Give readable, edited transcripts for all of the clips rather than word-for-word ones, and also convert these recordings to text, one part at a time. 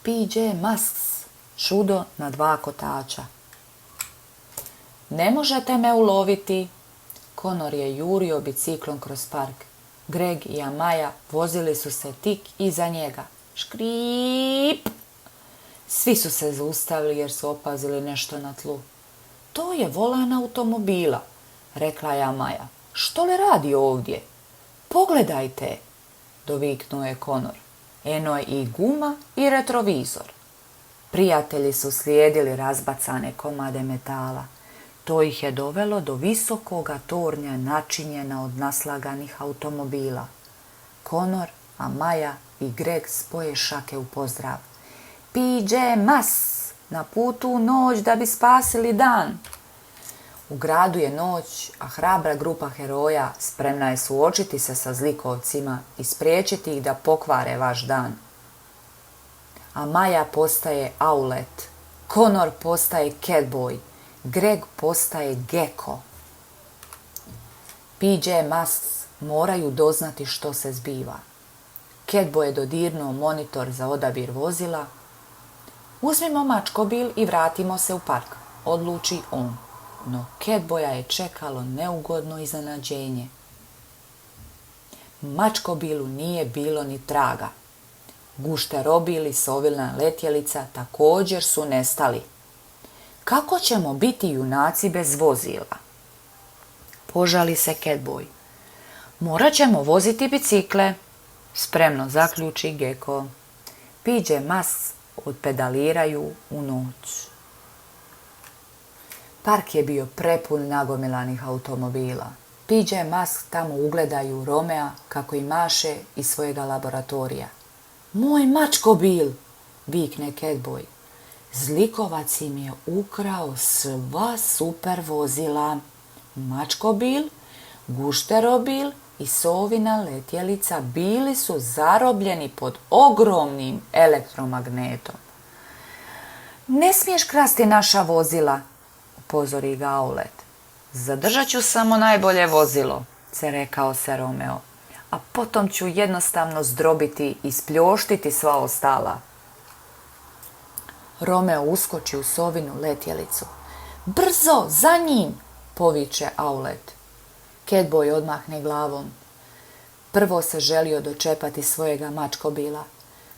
PJ Masks, čudo na dva kotača. Ne možete me uloviti. Connor je jurio biciklom kroz park. Greg i Amaja vozili su se tik iza njega. Škrip! Svi su se zaustavili jer su opazili nešto na tlu. To je volan automobila, rekla je Amaja. Što li radi ovdje? Pogledajte, doviknuo je Connor. Eno je i guma i retrovizor. Prijatelji su slijedili razbacane komade metala. To ih je dovelo do visokoga tornja načinjena od naslaganih automobila. Connor, Amaja i Greg spoje šake u pozdrav. PJ Masks, na putu u noć da bi spasili dan. U gradu je noć, a hrabra grupa heroja spremna je suočiti se sa zlikovcima i spriječiti ih da pokvare vaš dan. Amaja postaje Owlet, Connor postaje Catboy, Greg postaje Gecko. PJ Masks moraju doznati što se zbiva. Catboy je dodirnuo monitor za odabir vozila. Uzmimo mačkobil i vratimo se u park, odluči on. No Catboya je čekalo neugodno iznenađenje. Mačkobilu nije bilo ni traga. Gušterobil i sovilna letjelica također su nestali. Kako ćemo biti junaci bez vozila? Požali se Catboy. Morat ćemo voziti bicikle, spremno zaključi Gecko. PJ Masks odpedaliraju u noć. Park je bio prepun nagomilanih automobila. PJ Masks tamo ugledaju Romea kako im maše iz svojega laboratorija. Moj mačkobil, vikne Catboy. Zlikovac im je ukrao sva super vozila. Mačkobil, gušterobil i sovina letjelica bili su zarobljeni pod ogromnim elektromagnetom. Ne smiješ krasti naša vozila, upozori ga Owlet. Zadržat ću samo najbolje vozilo, se rekao se Romeo, a potom ću jednostavno zdrobiti i spljoštiti sva ostala. Romeo uskoči u sovinu letjelicu. Brzo, za njim, poviče Owlet. Catboy odmahne glavom. Prvo se želio dočepati svojega mačkobila.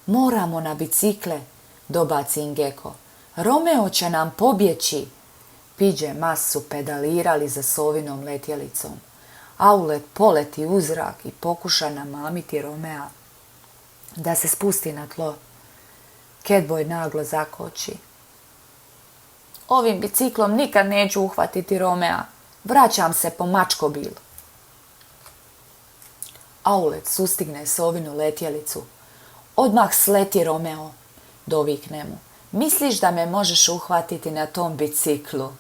Moramo na bicikle, dobaci im Gecko. Romeo će nam pobjeći. PJ Masks su pedalirali za sovinom letjelicom. Owlet poleti u zrak i pokuša namamiti Romea da se spusti na tlo. Catboy naglo zakoči. Ovim biciklom nikad neću uhvatiti Romea. Vraćam se po mačkobil. Owlet sustigne sovinu letjelicu. Odmah sleti, Romeo, dovikne mu. Misliš da me možeš uhvatiti na tom biciklu?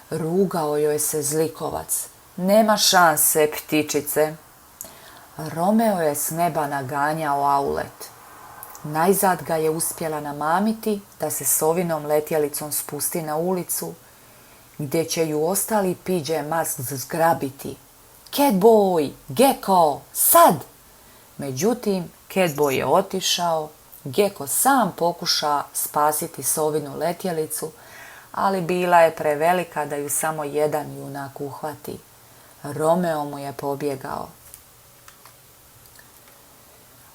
Rugao joj se zlikovac. Nema šanse, ptičice. Romeo je s neba naganjao Owlet. Najzad ga je uspjela namamiti da se sovinom letjelicom spusti na ulicu, gdje će ju ostali PJ Masks zgrabiti. Catboy, Gecko, sad! Međutim, Catboy je otišao, Gecko sam pokuša spasiti sovinu letjelicu, ali bila je prevelika da ju samo jedan junak uhvati. Romeo mu je pobjegao.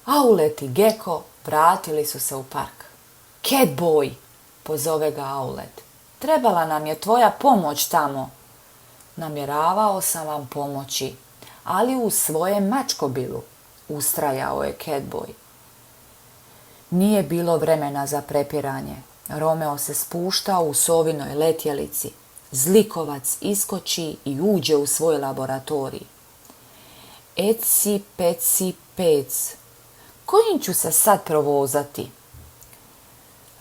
Owlet i Gecko vratili su se u park. Catboy, pozove ga Owlet. Trebala nam je tvoja pomoć tamo. Namjeravao sam vam pomoći, ali u svojem mačkobilu, ustrajao je Catboy. Nije bilo vremena za prepiranje. Romeo se spuštao u sovinoj letjelici. Zlikovac iskoči i uđe u svoj laboratorij. Eci, peci, pec. Kojim ću se sad provozati?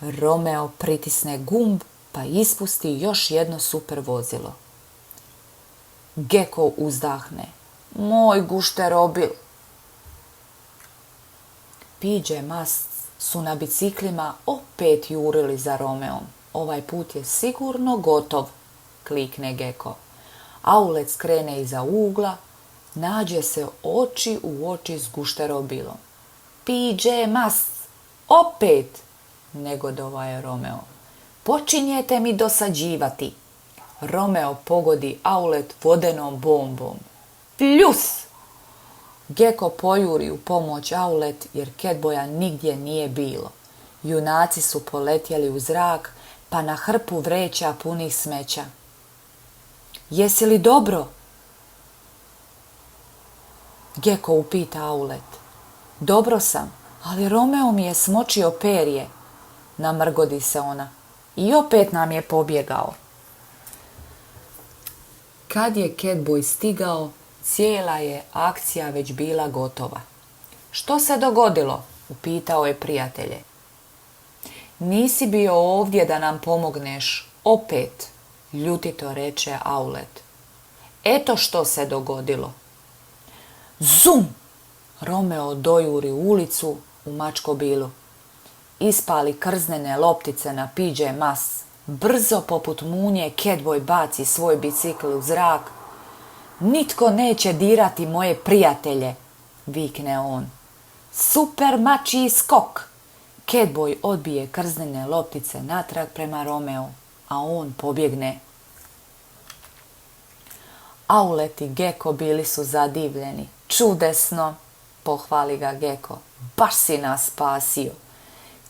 Romeo pritisne gumb pa ispusti još jedno super vozilo. Gecko uzdahne. Moj gušterobil. PJ Masks su na biciklima opet jurili za Romeom. Ovaj put je sigurno gotov, klikne Gecko. Owlet skrene iza ugla, nađe se oči u oči s gušterobilom. PJ Masks, opet, negodovao je Romeo. Počinjete mi dosađivati. Romeo pogodi Aulet vodenom bombom. Pljus! Geko pojuri u pomoć Aulet jer Catboya nigdje nije bilo. Junaci su poletjeli u zrak pa na hrpu vreća punih smeća. Jesi li dobro? Geko upita Aulet. Dobro sam, ali Romeo mi je smočio perje. Namrgodi se ona. I opet nam je pobjegao. Kad je Catboy stigao, cijela je akcija već bila gotova. Što se dogodilo? Upitao je prijatelje. Nisi bio ovdje da nam pomogneš, opet, ljutito reče Aulet. Eto što se dogodilo. Zum! Romeo dojuri u ulicu u mačkobilu. Ispali krznene loptice na PJ Mas. Brzo poput munje Catboy baci svoj bicikl u zrak. Nitko neće dirati moje prijatelje, vikne on. Super mačji skok! Catboy odbije krznene loptice natrag prema Romeu, a on pobjegne. Aulet i Geko bili su zadivljeni. Čudesno, pohvali ga Geko. Baš si nas spasio.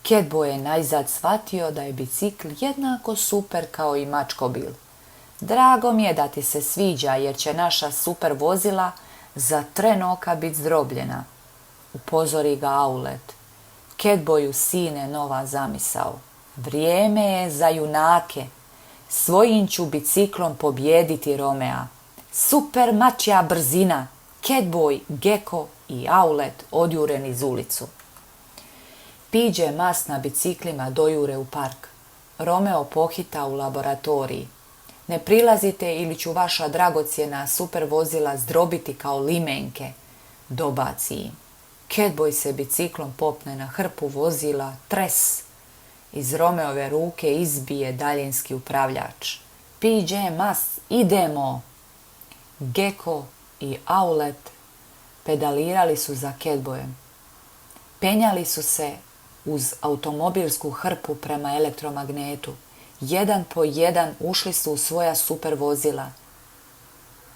Catboy je najzad shvatio da je bicikl jednako super kao i mačkobil. Drago mi je da ti se sviđa jer će naša super vozila za tren oka biti zdrobljena. Upozori ga Aulet. Catboyu sine nova zamisao. Vrijeme je za junake. Svojim ću biciklom pobijediti Romea. Super mačja brzina. Catboy, Geko i Aulet odjure niz ulicu. PJ Mas na biciklima dojure u park. Romeo pohita u laboratoriji. Ne prilazite ili ću vaša dragocjena super vozila zdrobiti kao limenke, dobaci im. Catboy se biciklom popne na hrpu vozila, tres. Iz Romeove ruke izbije daljinski upravljač. PJ Mas, idemo! Geko i Aulet pedalirali su za Catboyem. Penjali su se uz automobilsku hrpu prema elektromagnetu. Jedan po jedan ušli su u svoja super vozila.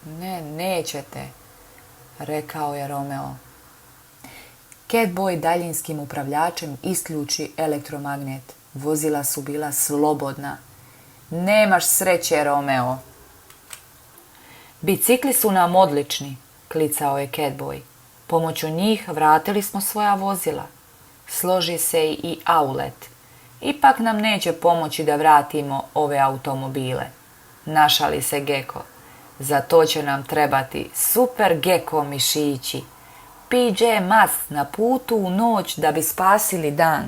Ne, nećete, rekao je Romeo. Catboy daljinskim upravljačem isključi elektromagnet. Vozila su bila slobodna. Nemaš sreće, Romeo. Bicikli su nam odlični, klicao je Catboy. Pomoću njih vratili smo svoja vozila. Složi se i Aulet. Ipak nam neće pomoći da vratimo ove automobile. Našali se Geko. Za to će nam trebati super Geko mišići. PJ Mas na putu u noć da bi spasili dan.